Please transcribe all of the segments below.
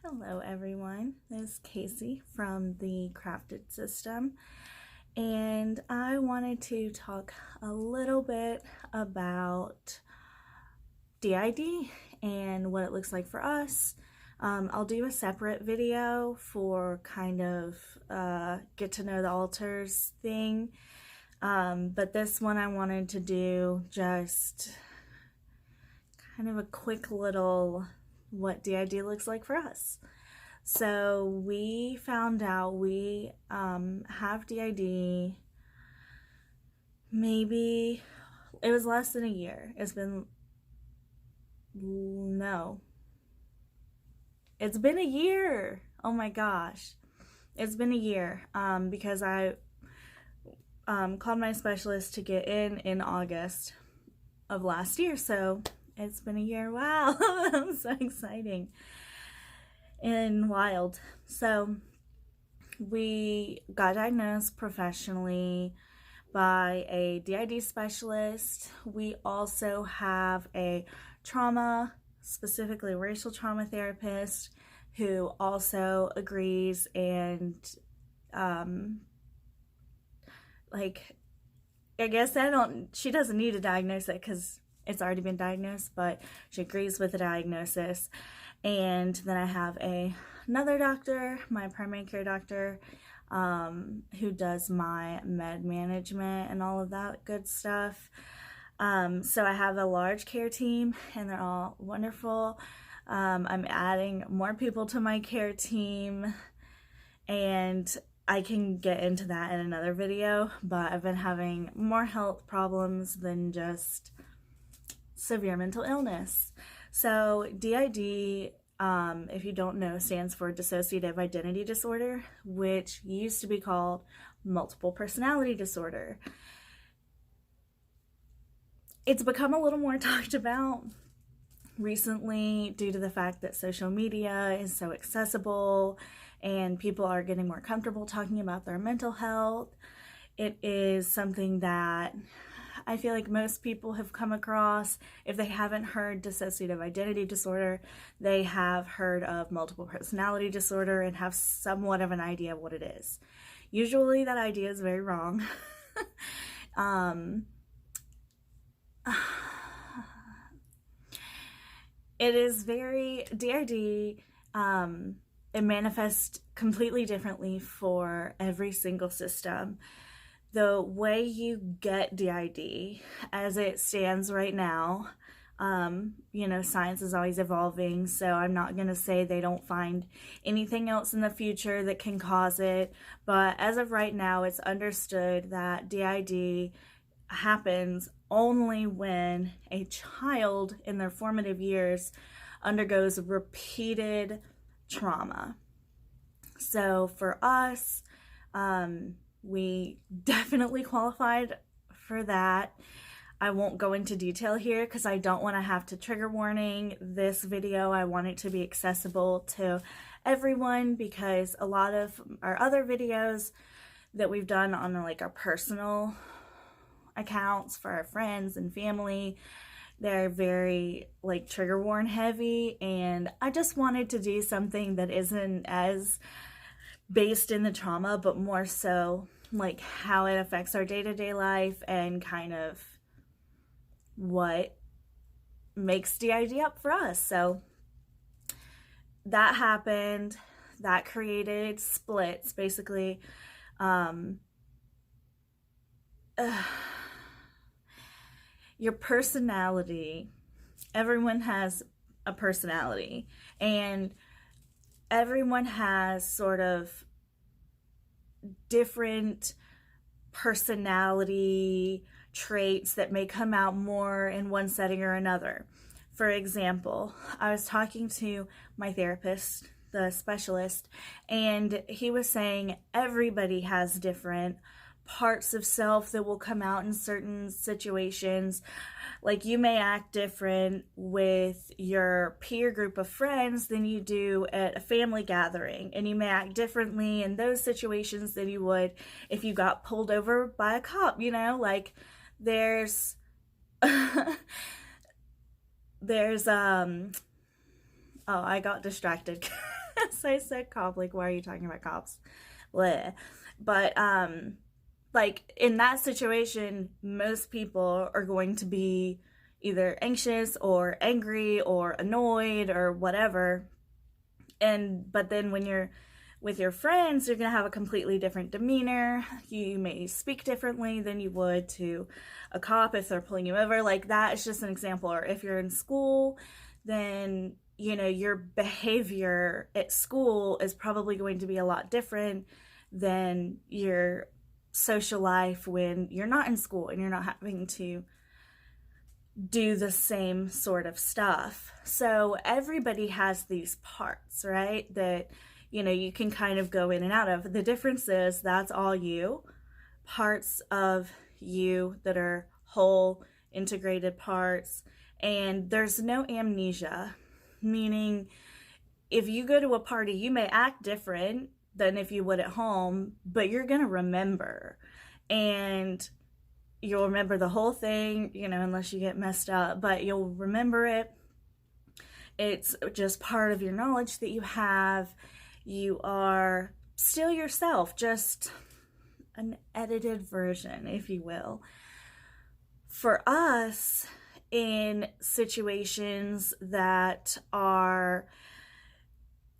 Hello everyone, this is Casey from the Crafted System, and I wanted to talk a little bit about DID and what it looks like for us. I'll do a separate video for kind of get to know the alters thing, but this one I wanted to do just kind of a quick little what DID looks like for us. So we found out we have DID maybe, it was less than a year. It's been a year. Oh my gosh. It's been a year because I called my specialist to get in August of last year. So it's been a year. Wow. So exciting and wild. So we got diagnosed professionally by a DID specialist. We also have a trauma, specifically racial trauma therapist, who also agrees and I guess she doesn't need to diagnose it because it's already been diagnosed, but she agrees with the diagnosis. And then I have another doctor, my primary care doctor, who does my med management and all of that good stuff. So I have a large care team and they're all wonderful. I'm adding more people to my care team, and I can get into that in another video, but I've been having more health problems than just severe mental illness. So DID, if you don't know, stands for Dissociative Identity Disorder, which used to be called Multiple Personality Disorder. It's become a little more talked about recently due to the fact that social media is so accessible and people are getting more comfortable talking about their mental health. It is something that I feel like most people have come across. If they haven't heard dissociative identity disorder, they have heard of multiple personality disorder and have somewhat of an idea of what it is. Usually that idea is very wrong. It is very, DID, it manifests completely differently for every single system. The way you get DID as it stands right now, science is always evolving, so I'm not going to say they don't find anything else in the future that can cause it, but as of right now, it's understood that DID happens only when a child in their formative years undergoes repeated trauma. So for us, we definitely qualified for that. I won't go into detail here because I don't want to have to trigger warning this video. I want it to be accessible to everyone because a lot of our other videos that we've done on our personal accounts for our friends and family, they're very trigger warning heavy, and I just wanted to do something that isn't as based in the trauma but more so how it affects our day-to-day life and kind of what makes DID up for us. So that happened, that created splits basically. Your personality, everyone has a personality, and everyone has sort of different personality traits that may come out more in one setting or another. For example, I was talking to my therapist, the specialist, and he was saying everybody has different parts of self that will come out in certain situations. You may act different with your peer group of friends than you do at a family gathering, and you may act differently in those situations than you would if you got pulled over by a cop. There's oh, I got distracted. So I said cop, like, why are you talking about cops? Bleh. But like in that situation, most people are going to be either anxious or angry or annoyed or whatever. And but then when you're with your friends, you're going to have a completely different demeanor. You may speak differently than you would to a cop if they're pulling you over. Like, that is just an example. Or if you're in school, then your behavior at school is probably going to be a lot different than your social life when you're not in school and you're not having to do the same sort of stuff. So everybody has these parts, right? That you can kind of go in and out of. The difference is that's all you, parts of you that are whole, integrated parts, and there's no amnesia, meaning if you go to a party, you may act different than if you would at home, but you're going to remember, and you'll remember the whole thing, unless you get messed up, but you'll remember it. It's just part of your knowledge that you have. You are still yourself, just an edited version, if you will. For us, in situations that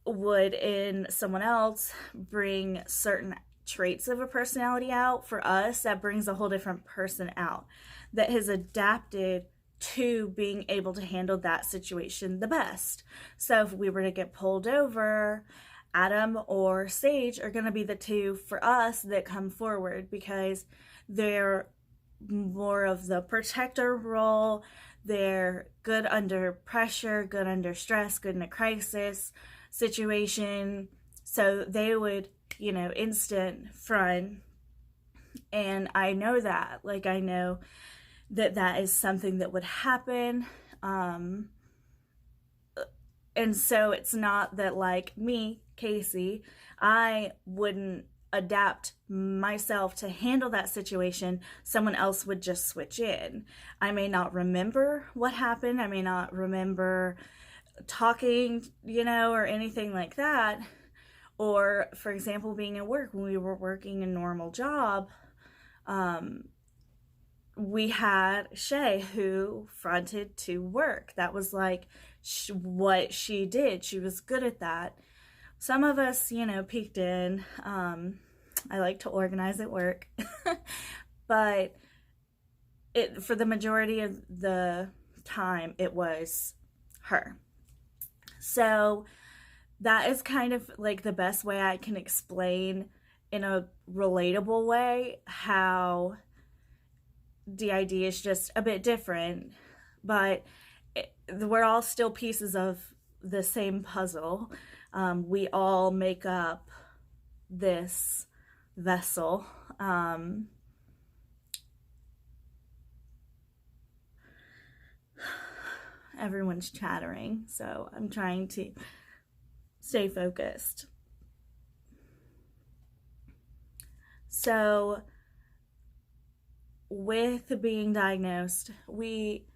would in someone else bring certain traits of a personality out, for us, that brings a whole different person out that has adapted to being able to handle that situation the best. So if we were to get pulled over, Adam or Sage are going to be the two for us that come forward because they're more of the protector role. They're good under pressure, good under stress, good in a crisis situation. So they would, instant front. And I know that. Like, I know that is something that would happen. And so it's not that, like me, Casey, I wouldn't adapt myself to handle that situation. Someone else would just switch in. I may not remember what happened. I may not remember talking, or anything like that. Or, for example, being at work, when we were working a normal job, we had Shay who fronted to work. That was like what she did. She was good at that. Some of us, peeked in. I like to organize at work. But for the majority of the time, it was her. So that is kind of like the best way I can explain in a relatable way how DID is just a bit different, but we're all still pieces of the same puzzle. We all make up this vessel. Everyone's chattering, so I'm trying to stay focused. So with being diagnosed, we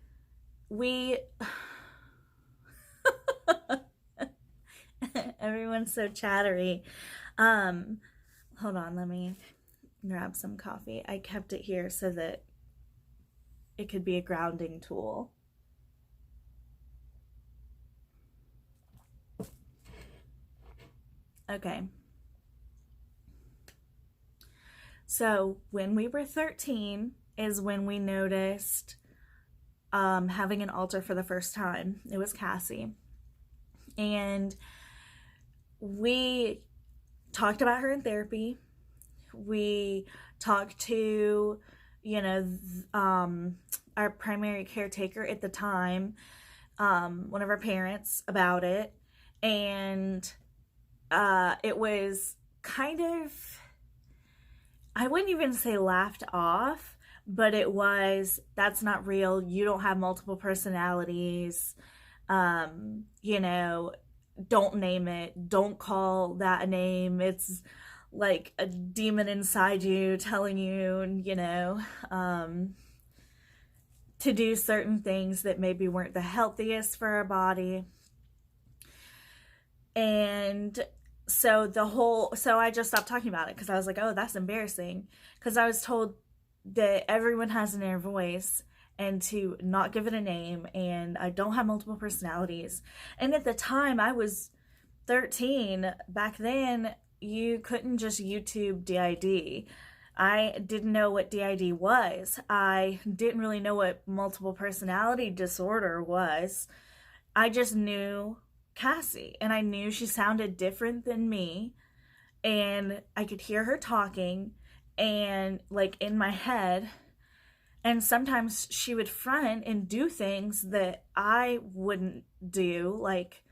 everyone's so chattery. Hold on, let me grab some coffee. I kept it here so that it could be a grounding tool. Okay. So when we were 13 is when we noticed having an alter for the first time. It was Cassie. And we talked about her in therapy. We talked to, our primary caretaker at the time, one of our parents, about it. And it was kind of, I wouldn't even say laughed off, but it was, that's not real. You don't have multiple personalities. Don't name it. Don't call that a name. It's like a demon inside you telling you, to do certain things that maybe weren't the healthiest for our body. And so I just stopped talking about it because I was like, oh, that's embarrassing. Because I was told that everyone has an inner voice and to not give it a name, and I don't have multiple personalities. And at the time, I was 13. Back then, you couldn't just YouTube DID. I didn't know what DID was. I didn't really know what multiple personality disorder was. I just knew Cassie, and I knew she sounded different than me, and I could hear her talking and like in my head, and sometimes she would front and do things that I wouldn't do, like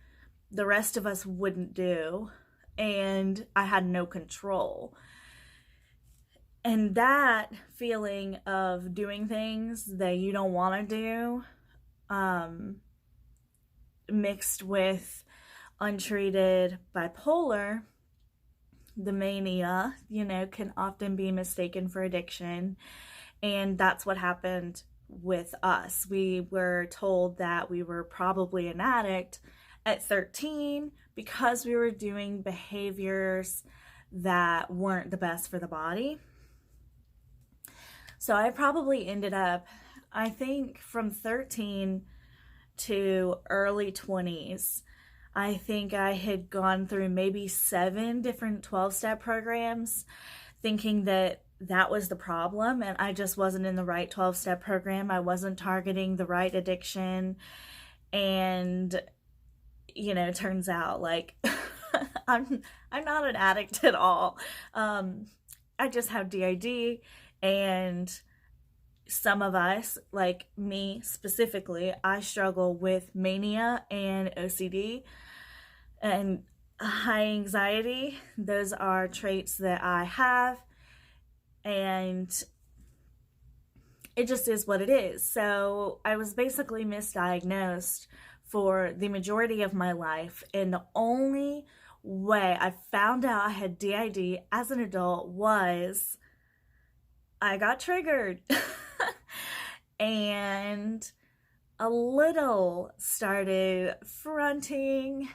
the rest of us wouldn't do, and I had no control. And that feeling of doing things that you don't want to do, mixed with untreated bipolar, the mania, can often be mistaken for addiction. And that's what happened with us. We were told that we were probably an addict at 13 because we were doing behaviors that weren't the best for the body. So I probably ended up, I think, from 13 to early 20s, I think I had gone through maybe 7 different 12-step programs, thinking that that was the problem, and I just wasn't in the right 12-step program. I wasn't targeting the right addiction, and turns out like I'm not an addict at all. I just have DID, and some of us, like me specifically, I struggle with mania and OCD and high anxiety. Those are traits that I have, and it just is what it is. So I was basically misdiagnosed for the majority of my life, and the only way I found out I had DID as an adult was I got triggered and a little started fronting.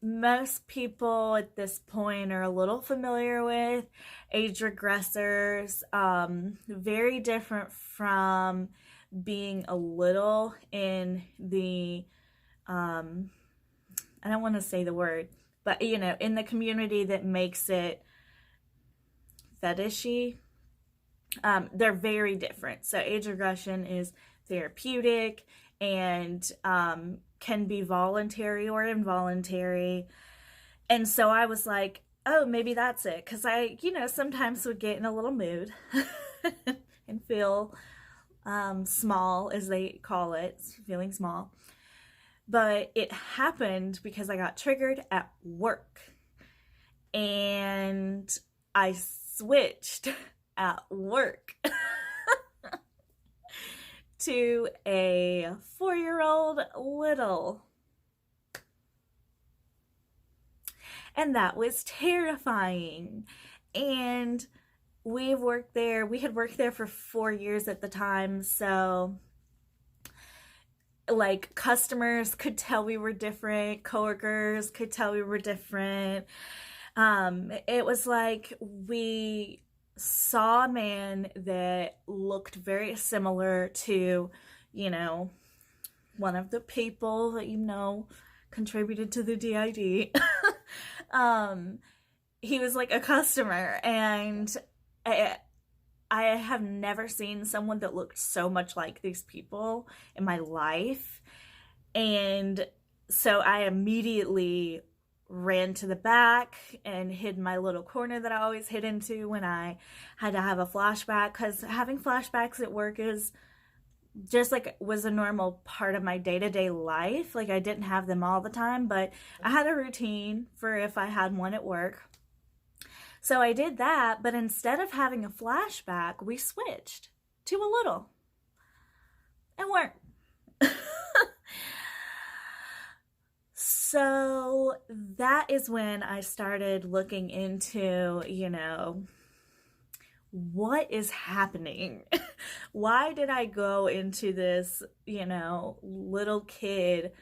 Most people at this point are a little familiar with age regressors, very different from being a little in the, I don't want to say the word, but in the community that makes it fetishy. They're very different. So age regression is therapeutic and can be voluntary or involuntary. And so I was like, oh, maybe that's it. Because I, sometimes would get in a little mood and feel small, as they call it, feeling small. But it happened because I got triggered at work. And I switched at work to a 4-year-old little. And that was terrifying. And we had worked there for 4 years at the time. So like customers could tell we were different, coworkers could tell we were different. It was like we saw a man that looked very similar to, one of the people that contributed to the DID. He was like a customer, and I have never seen someone that looked so much like these people in my life. And so I immediately ran to the back and hid my little corner that I always hid into when I had to have a flashback, because having flashbacks at work is just like was a normal part of my day-to-day life. Like I didn't have them all the time, but I had a routine for if I had one at work. So I did that, but instead of having a flashback, we switched to a little. It worked. So that is when I started looking into, what is happening? Why did I go into this, little kid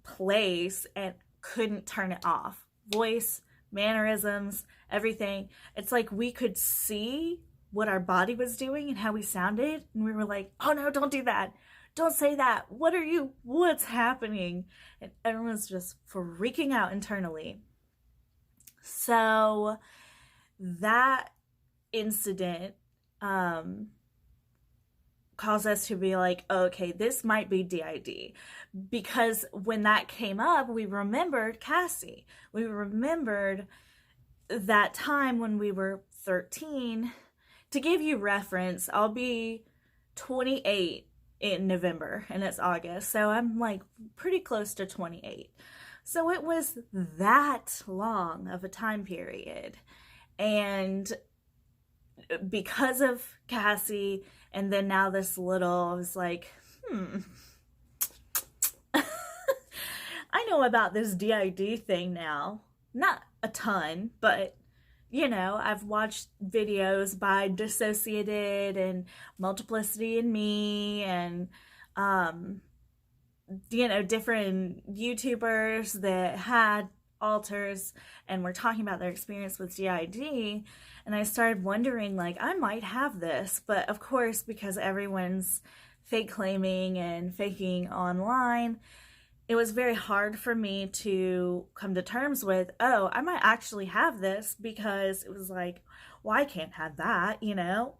place and couldn't turn it off. Voice, mannerisms, everything. It's like we could see what our body was doing and how we sounded, and we were like, oh no, don't do that. Don't say that. What's happening? And everyone's just freaking out internally. So that incident caused us to be like, okay, this might be DID. Because when that came up, we remembered Cassie. We remembered that time when we were 13. To give you reference, I'll be 28 in November, and it's August, so I'm like pretty close to 28. So it was that long of a time period. And because of Cassie, and then now this little, I was like, I know about this DID thing now. Not a ton, but you know, I've watched videos by Dissociated and Multiplicity and Me, and you know, different YouTubers that had alters and were talking about their experience with DID. And I started wondering, like, I might have this, but of course, because everyone's fake claiming and faking online, it was very hard for me to come to terms with, oh, I might actually have this, because it was like, well, I can't have that, you know?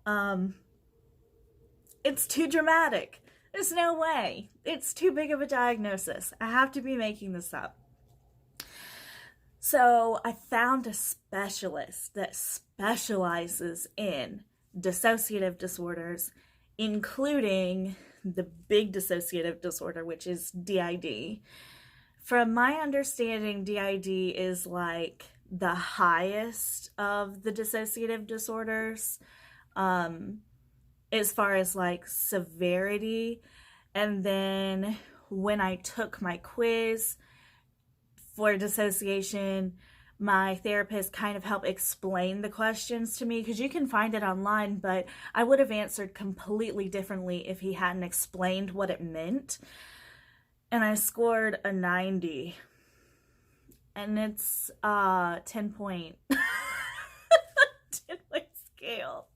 It's too dramatic. There's no way. It's too big of a diagnosis. I have to be making this up. So I found a specialist that specializes in dissociative disorders, including the big dissociative disorder, which is DID. From my understanding, DID is like the highest of the dissociative disorders, as far as like severity. And then when I took my quiz for dissociation, my therapist kind of helped explain the questions to me, because you can find it online, but I would have answered completely differently if he hadn't explained what it meant. And I scored a 90. And it's 10-point 10-point scale.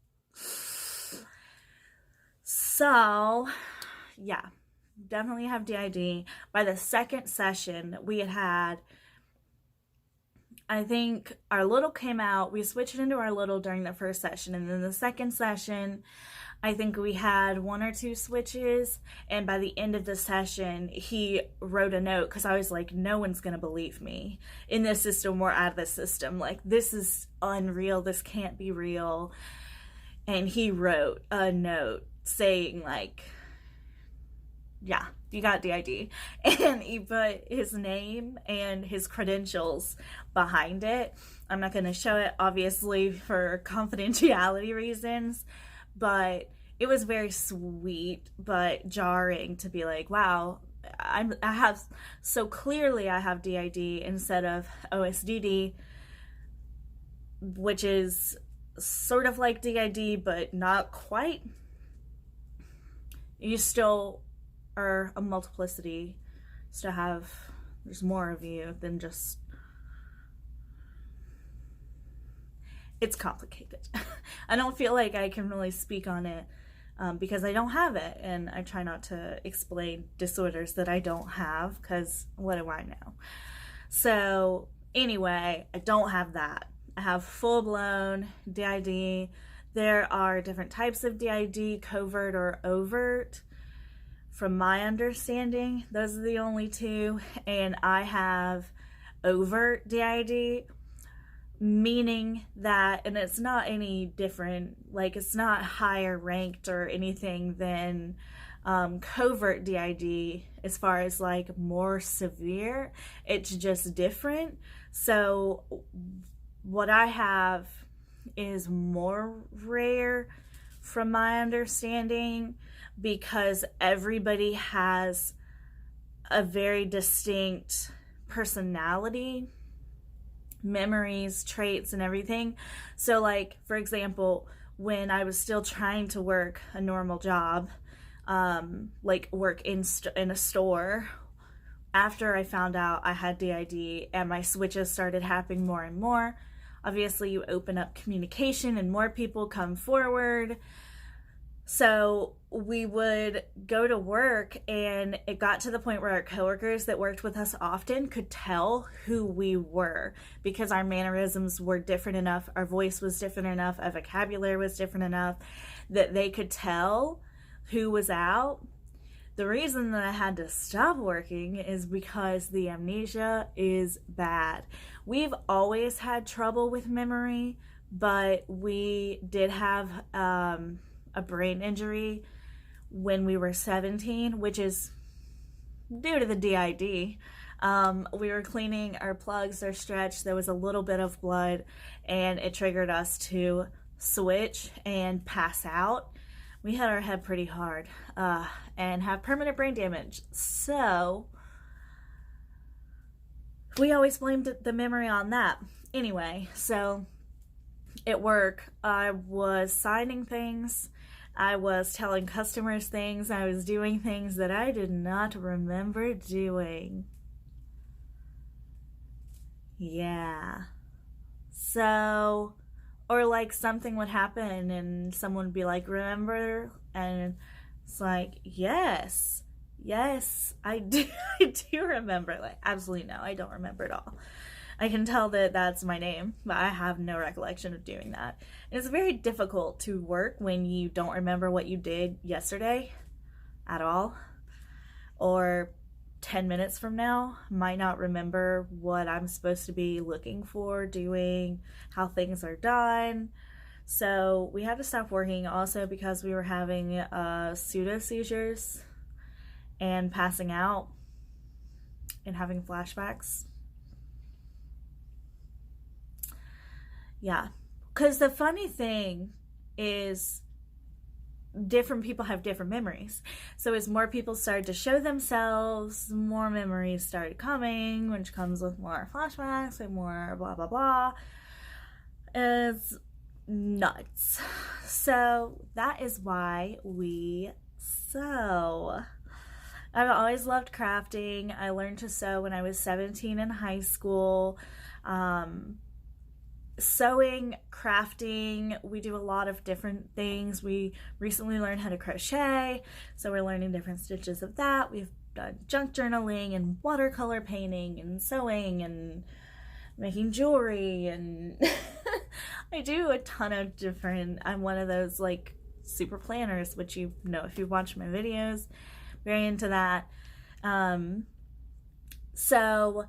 So, yeah, definitely have DID. By the second session, we had I think our little came out. We switched into our little during the first session, and then the second session, I think we had 1 or 2 switches, and by the end of the session, he wrote a note, because I was like, no one's going to believe me in this system or out of this system. Like, this is unreal. This can't be real. And he wrote a note saying, like, yeah, you got DID. And he put his name and his credentials behind it. I'm not going to show it, obviously, for confidentiality reasons, but it was very sweet but jarring to be like, wow, I have, so clearly I have DID instead of OSDD, which is sort of like DID, but not quite. You still are a multiplicity, still have, there's more of you than just, it's complicated. I don't feel like I can really speak on it because I don't have it, and I try not to explain disorders that I don't have, because what do I know? So anyway, I don't have that. I have full-blown DID. There are different types of DID, covert or overt. From my understanding, those are the only two, and I have overt DID, meaning that, and it's not any different, like it's not higher ranked or anything than covert DID as far as like more severe. It's just different. So what I have is more rare from my understanding, because everybody has a very distinct personality, memories, traits, and everything. So like, for example, when I was still trying to work a normal job, like work in a store, after I found out I had DID and my switches started happening more and more, obviously you open up communication and more people come forward. So we would go to work, and it got to the point where our coworkers that worked with us often could tell who we were because our mannerisms were different enough, our voice was different enough, our vocabulary was different enough that they could tell who was out. The reason that I had to stop working is because the amnesia is bad. We've always had trouble with memory, but we did have a brain injury when we were 17, which is due to the DID. We were cleaning our plugs, they're stretched, there was a little bit of blood, and it triggered us to switch and pass out. We hit our head pretty hard and have permanent brain damage. So we always blamed the memory on that. Anyway, so at work, I was signing things, I was telling customers things, I was doing things that I did not remember doing. Yeah. So, or like something would happen and someone would be like, remember? And it's like, yes, I do, I do remember. Like, absolutely no, I don't remember at all. I can tell that that's my name, but I have no recollection of doing that. And it's very difficult to work when you don't remember what you did yesterday at all. Or 10 minutes from now, might not remember what I'm supposed to be looking for, doing, how things are done. So we had to stop working also because we were having pseudo seizures and passing out and having flashbacks. Yeah, because the funny thing is different people have different memories. So as more people started to show themselves, more memories started coming, which comes with more flashbacks and more blah, blah, blah. It's nuts. So that is why we sew. I've always loved crafting. I learned to sew when I was 17 in high school. Sewing, crafting, we do a lot of different things. We recently learned how to crochet, so we're learning different stitches of that. We've done junk journaling and watercolor painting and sewing and making jewelry, and I do a ton of different, I'm one of those like super planners, which you know if you've watched my videos, very into that. So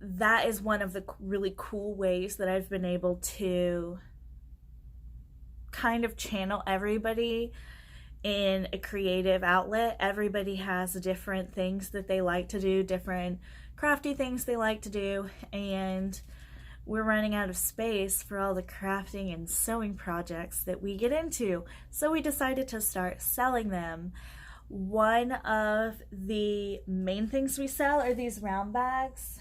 that is one of the really cool ways that I've been able to kind of channel everybody in a creative outlet. Everybody has different things that they like to do, different crafty things they like to do, and we're running out of space for all the crafting and sewing projects that we get into. So we decided to start selling them. One of the main things we sell are these round bags.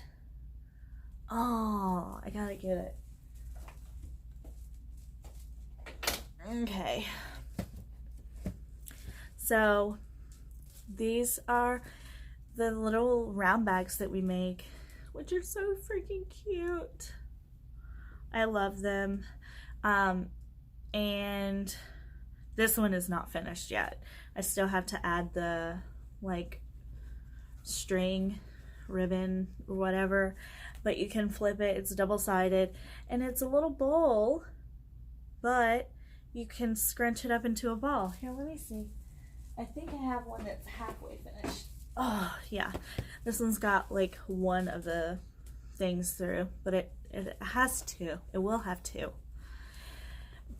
Oh, I gotta get it. Okay. So these are the little round bags that we make, which are so freaking cute. I love them. And this one is not finished yet. I still have to add the like string, ribbon, or whatever. But you can flip it, it's double-sided, and it's a little bowl, but you can scrunch it up into a ball. Here, let me see. I think I have one that's halfway finished. Oh, yeah. This one's got like one of the things through, but it has two. It will have two.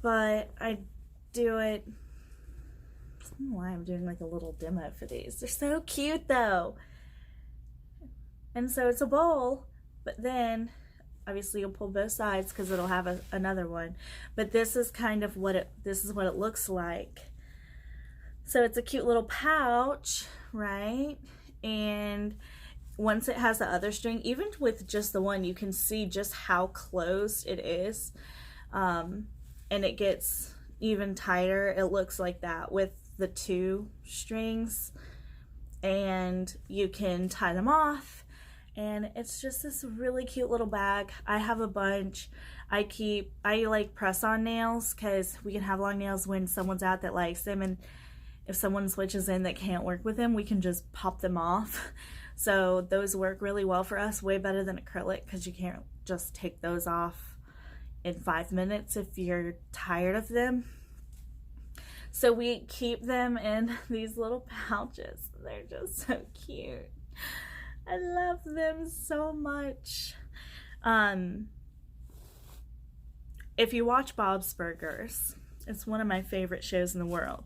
But I do it, I don't know why I'm doing like a little demo for these. They're so cute though. And so it's a bowl. But then, obviously, you'll pull both sides because it'll have another one. But this is kind of what it looks like. So it's a cute little pouch, right? And once it has the other string, even with just the one, you can see just how closed it is. And it gets even tighter. It looks like that with the two strings. and you can tie them off, and it's just this really cute little bag. I have a bunch. I like press-on nails because we can have long nails when someone's out that likes them, and if someone switches in that can't work with them, we can just pop them off. So those work really well for us, way better than acrylic, because you can't just take those off in 5 minutes if you're tired of them. So we keep them in these little pouches. They're just so cute. I love them so much. If you watch Bob's Burgers, it's one of my favorite shows in the world.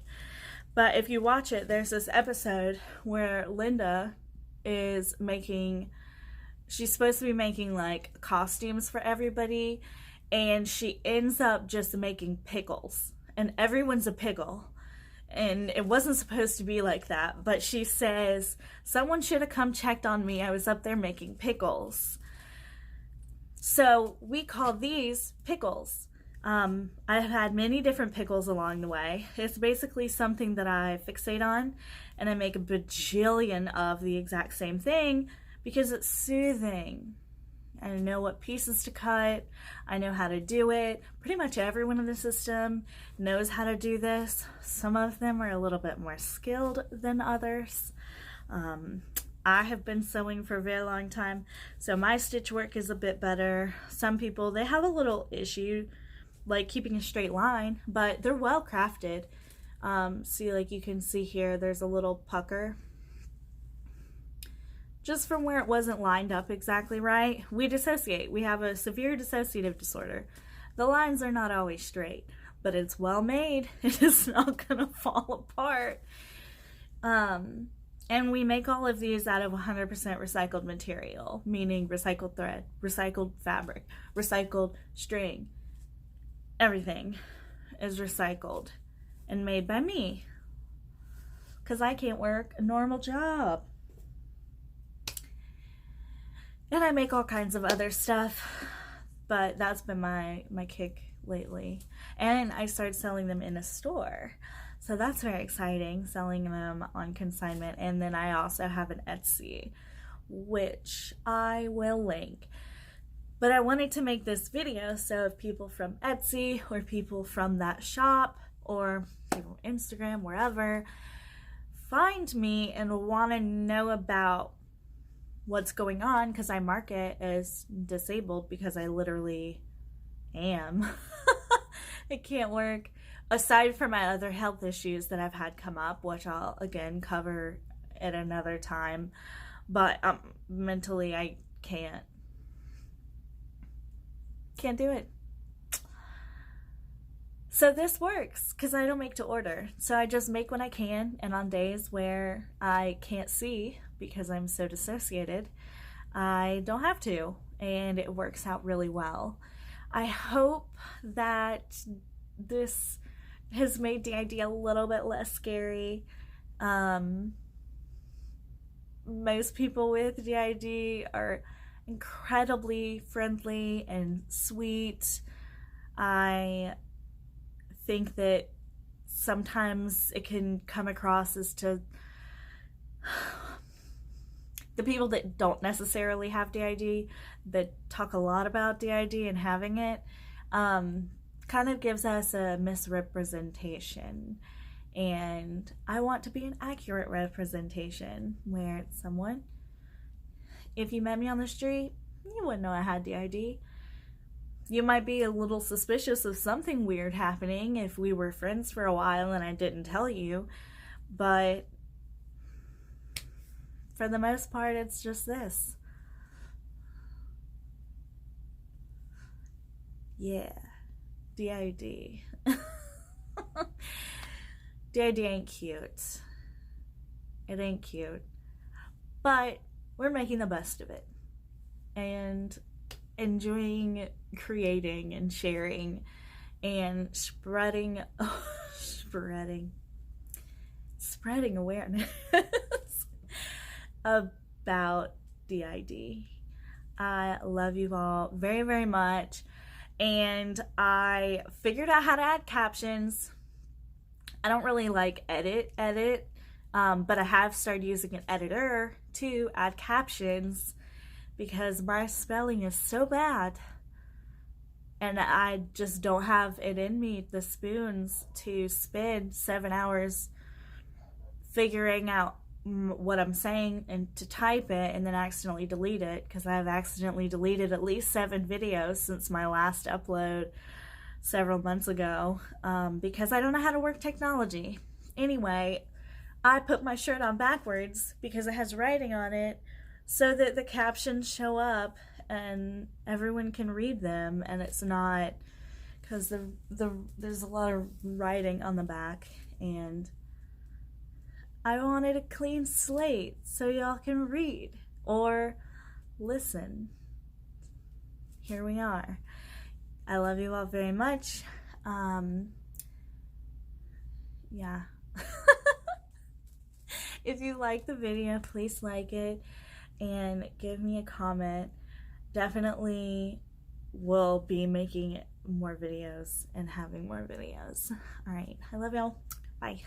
But if you watch it, there's this episode where Linda is she's supposed to be making like costumes for everybody, and she ends up just making pickles, and everyone's a pickle. And it wasn't supposed to be like that, but she says, someone should have come checked on me. I was up there making pickles. So we call these pickles. I've had many different pickles along the way. It's basically something that I fixate on, and I make a bajillion of the exact same thing because it's soothing. I know what pieces to cut. I know how to do it. Pretty much everyone in the system knows how to do this. Some of them are a little bit more skilled than others. I have been sewing for a very long time, so my stitch work is a bit better. Some people, they have a little issue like keeping a straight line, but they're well crafted. See, like you can see here, there's a little pucker just from where it wasn't lined up exactly right. We dissociate. We have a severe dissociative disorder. The lines are not always straight, but it's well made. It is not gonna fall apart. And we make all of these out of 100% recycled material, meaning recycled thread, recycled fabric, recycled string. Everything is recycled and made by me, because I can't work a normal job. And I make all kinds of other stuff, but that's been my kick lately. And I started selling them in a store. So that's very exciting, selling them on consignment. And then I also have an Etsy, which I will link. But I wanted to make this video so if people from Etsy or people from that shop or people on Instagram, wherever, find me and want to know about what's going on, because I market as disabled because I literally am. I can't work. Aside from my other health issues that I've had come up, which I'll again cover at another time, but mentally I can't do it. So this works because I don't make to order. So I just make when I can, and on days where I can't see because I'm so dissociated, I don't have to, and it works out really well. I hope that this has made DID a little bit less scary. Most people with DID are incredibly friendly and sweet. I think that sometimes it can come across as to the people that don't necessarily have DID, that talk a lot about DID and having it, kind of gives us a misrepresentation. And I want to be an accurate representation where it's someone, if you met me on the street, you wouldn't know I had DID. You might be a little suspicious of something weird happening if we were friends for a while and I didn't tell you, but for the most part, it's just this. Yeah, DID. DID ain't cute. It ain't cute. But we're making the best of it and enjoying creating and sharing and spreading awareness about DID. I love you all very, very much, and I figured out how to add captions. I don't really like edit. But I have started using an editor to add captions because my spelling is so bad. And I just don't have it in me, the spoons, to spend 7 hours figuring out what I'm saying and to type it and then accidentally delete it, because I've accidentally deleted at least 7 videos since my last upload several months ago, because I don't know how to work technology. Anyway, I put my shirt on backwards because it has writing on it so that the captions show up and everyone can read them, and it's not, because there's a lot of writing on the back, and I wanted a clean slate so y'all can read or listen. Here we are. I love you all very much. Yeah. If you like the video, please like it and give me a comment. Definitely will be making more videos and having more videos. All right. I love y'all. Bye.